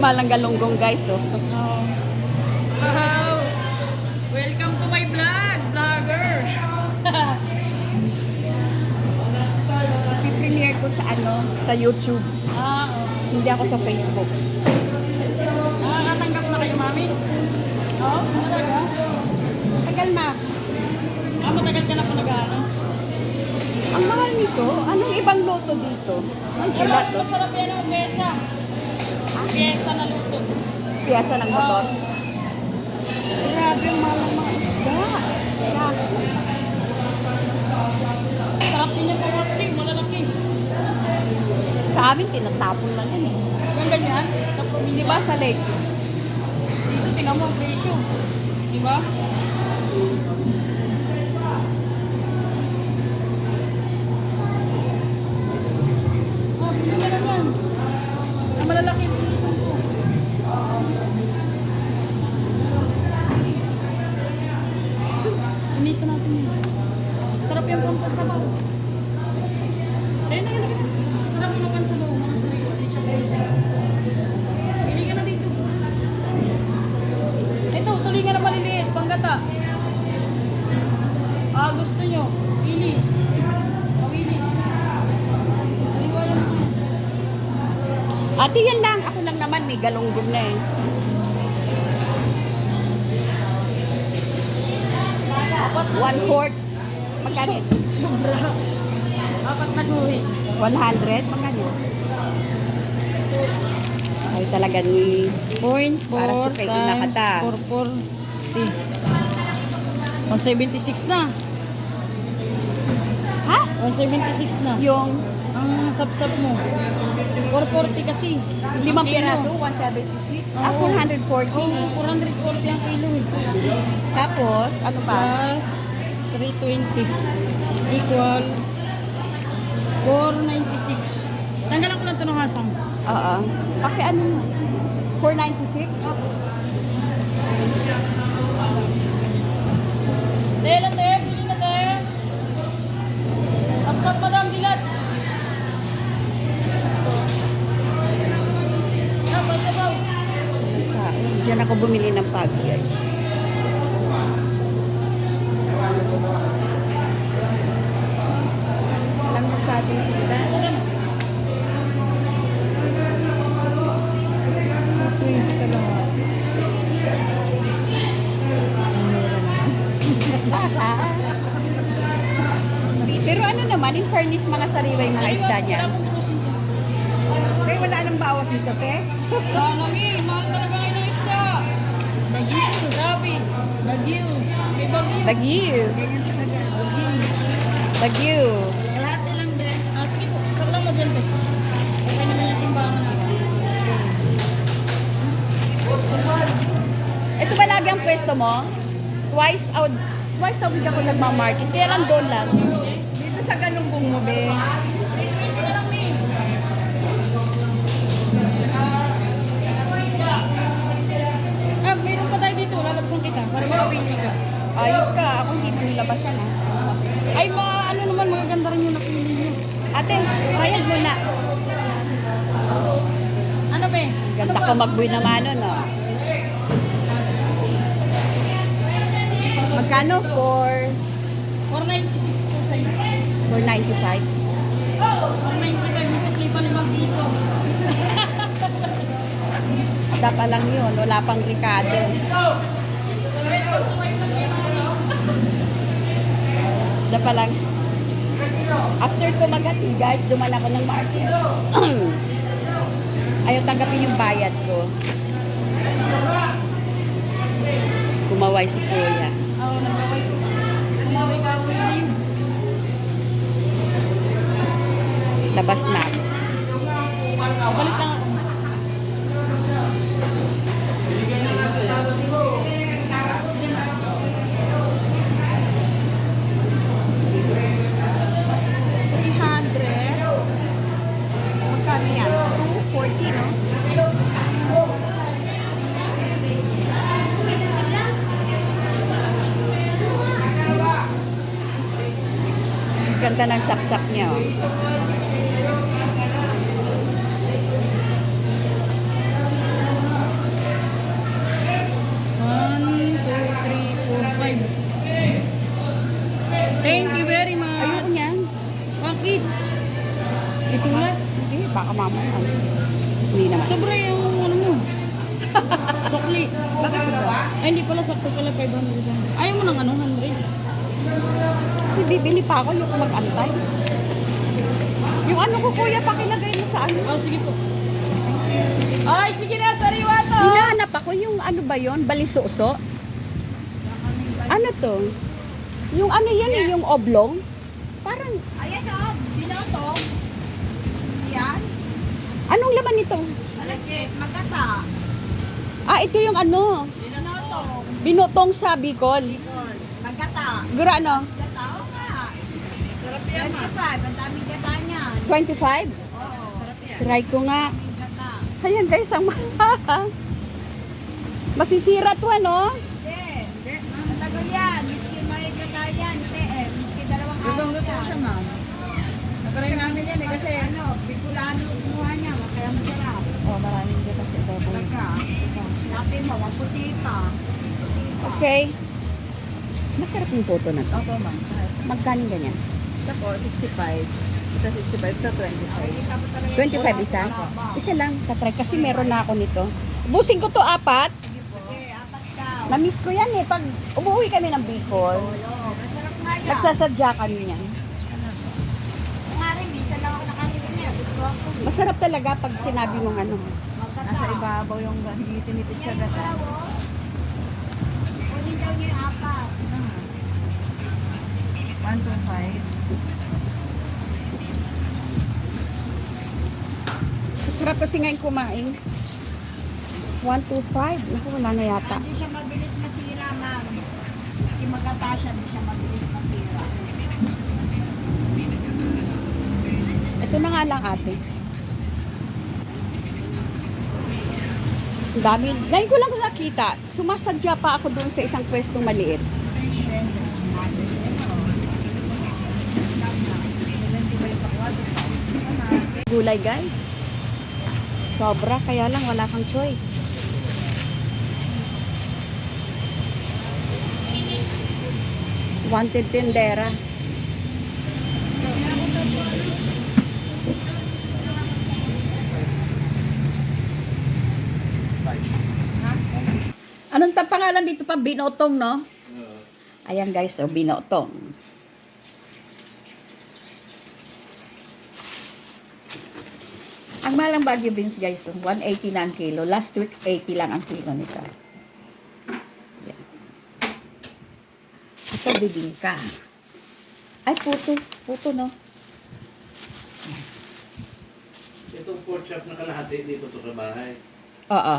mahal ng galunggong guys, oh. Oh. Wow! Welcome to my vlog, vlogger! Pipremiere ko sa sa YouTube. Ah, oh. Hindi ako sa Facebook. Nakakatanggap na kayo, mami? Oo, talaga? Tagal na. Matagal ka na pa nag-ano? Ang mahal nito, anong ibang loto dito? Ang kilat, oh. Masarap yan ang piyesa. Piyesa na luto. Piyasa ng motor. Oo. Grabe, ang mahal ng mga isda. Sarap din yung kawatsi, malalaki. Sa amin, tinatapon lang yan, eh. Yung ganyan, tapos Di ba sa lake? dito tingnan mo ang presyo. Di ba? Oh, pili na lang yan. Ang malalaki yung isang ko. Inisa natin yun. Sarap yung pampasabaw. Sa'yo na yun. Sarap yung pampasabaw. Mga sariwa. Hindi siya pulsa. Pili ka na dito. Ito, tulingan na maliliit. Panggata. Ah, gusto nyo. Wilis. Wilis. Sariwa yan. Ate, yan lang. Ako lang naman, may galunggong na, eh. Apat na 1/4. Magkano yun? Sobra. Apat na guhit. 100? Magkano yun? Ay, talaga ni... 0.4 Para sa kay Inakata. 440. 176 na. Ha? 176 na. Yung Ang sapsap mo. 440 kasi. limang Ang kilo. piraso, 176. Ah, Oo. 440. Oo, 440 ang kilo eh. Tapos, ano pa? Plus 320 equal 496. Tanggalan ko lang ito ng hasang. Oo. Paki ano mo? 496? Tayo lang tayo, pili na tayo. Sapsap madam, dilat. Sabaw. Diyan ako bumili ng pag, guys. Walang masyadong kita. Pero ano naman, in fairness, mga sariwa yung mga isda niya. Kaya wala nang bawas dito, te. Nami, mahal talaga ngayon ng isda. Bagyo. Grabe. Bagyo. May bagyo. Bagyo. Ganyan talaga. Bagyo. Bagyo. Lahat lang, be. Ah, sige po. Isang lang mo dyan, be. Okay naman yung timbangan natin. Ito ba lagi ang pwesto mo? Twice a week ako nagmamarket. Kaya lang doon lang. Dito sa galunggong mo, be. Ito na lang, be. Ah, mayroon pa tayo dito. Lalabsan kita para makapili ka. Ayos ka. Ako hindi mo nilabasan, ha. Ay, mga ano naman, mga ganda rin yung napili niyo. Ate, bayad mo na. Ano, be? Ganda ko magbuy naman, no? Magkano? 496 po sa'yo. 495. 495 yung sukli pa 5 piso. Ada pa lang yun. Wala pang ricado. Ada pa lang. After ko magati, guys, duman ako ng market. Ayaw tanggapin yung bayad ko. Kumaway si kuya. Oo, nagkaway. Kumaway-kaway sa'yo. Labas na. Balik lang ako. Magkano yan? 240, no? Ganda ng saksak niya, oh. Thank you very much. Ayoko niyan. Bakit? Isulat? Hindi, baka mamaya. Hindi naman. Sobra yung ano mo. Sukli. Bakit sobra? Ay, hindi pala. Sakto pala 500. Ayaw mo ng ano, hundreds. Kasi bibili pa ako yung mag-antay. Yung ano ko kuya, pakilagay mo sa ano. Oh, sige po. Ay, sige na, sariwa to. Hinahanap ako yung ano ba yon, balisuso? Ano to? Yung ano yan eh, yung oblong? Parang, Ayan o, binotong. Yan. anong laman nito? Alagit, magkata. Ah, ito yung ano, Binotong. binotong sa Bicol. Magkata. Gura ano? Gata, oo nga. Sarap yan, 25. Ang daming gata niyan. 25? Oo. Sarap yan. Try ko nga. Daming gata. Ayan guys, ang mahal. Masisira to ano? Hindi. Matagal yan. Miski may gata yan. Hindi eh. Miski dalawang araw yan. ma'am. Natry namin yan eh kasi Ano, Bicolano kumuha niya. Kaya masarap. Maraming dito sa Talaga. Natin mo, maputi pa. Okay. Masarap yung photo na to. Opo, ma'am. Magkano ganyan? Ito po, 65. Ito 65, ito 25. 25 isa? Isa lang. Tatry kasi meron na ako nito. Busing ko to 4. Sige, apat daw. Na-miss ko yan eh. Pag umuwi kami ng Bicol, Oo, masarap nga yan. nagsasadya kami niyan. Nga rin, minsan lang ako nakatitin niya. Gusto ako. Masarap talaga pag sinabi mong ano. Magkata. Nasa ibabaw yung hindi tinipid sa gata. Kunin daw niya yung apat. 125. Masarap kasi ngayon kumain. 125. Naku, wala na yata. Hindi siya mabilis masira, ma'am. Maski magkata siya, hindi siya mabilis masira. Ito na nga lang ate. Ang dami. Ngayon ko lang nakita. Sumasadya pa ako doon sa isang pwestong maliit. Gulay guys. Sobra, kaya lang wala kang choice. Wanted tindera. Anong pangalan dito pa? Binotong, no? Ayan guys, so binotong. Ang malang Baguio beans guys, so 180 na ang kilo. Last week, 80 lang ang kilo nito. Yan. Ito, bibingka. Ay, puto. Puto, no? Itong pork chop na kalahati dito to sa bahay. Oo.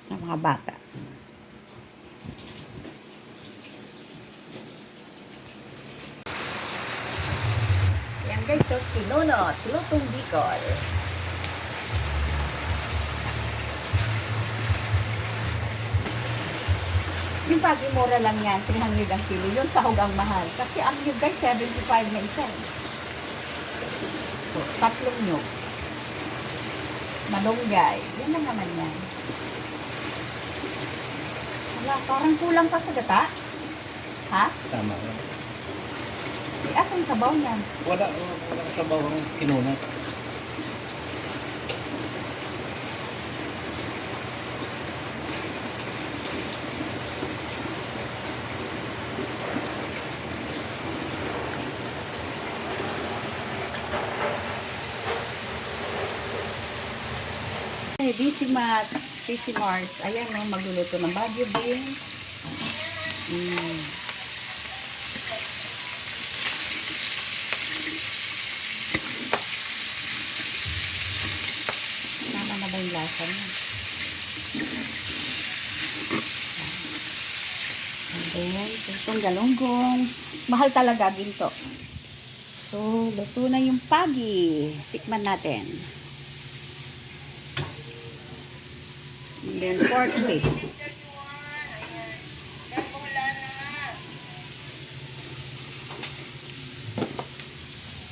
Ng mga bata. Yan guys, so kinunot, lutong Bicol. Yung pagi mura lang yan, 300 ang kilo. Yung sahog ang mahal. Kasi ang nyug guys, 75 na isa. So, tatlong nyug. Malunggay. Yan lang naman yan. Wala, parang kulang pa sa gata. Ha? Tama. Asan sabaw niyan? Wala sa bawang kinunat. Busy Mats, Sissy Mars. Ayan, no, magluluto ng Baguio beans. Tama na ba yung lasa niya? And then, itong galunggong. Mahal talaga ginto. So, luto na yung pagi. Tikman natin. And then pork steak.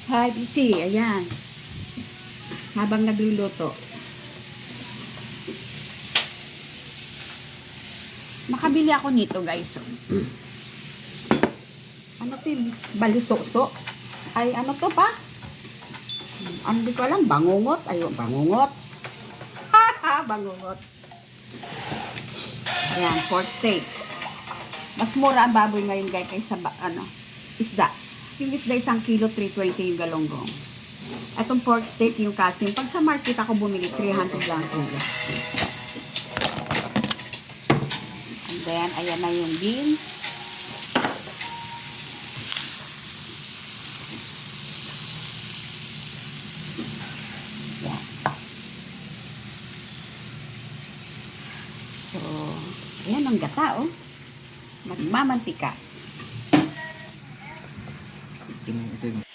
Hi, BC. Ayan. Habang nagluluto. Makabili ako nito, guys. Ano to? Balisoso. Ay, ano to pa? Hindi ko alam. Bangungot. Ayun, bangungot. Bangungot. Ayan, pork steak. Mas mura ang baboy ngayon guys kaysa isda. Yung isda 1 kilo, 320 yung galonggong. Atong pork steak yung kasim. Pag sa market ako bumili, 300 lang kilo. And then, ayan na yung beans. Yan. So, ayan ang gata, oh. Magmamantika. Ito yung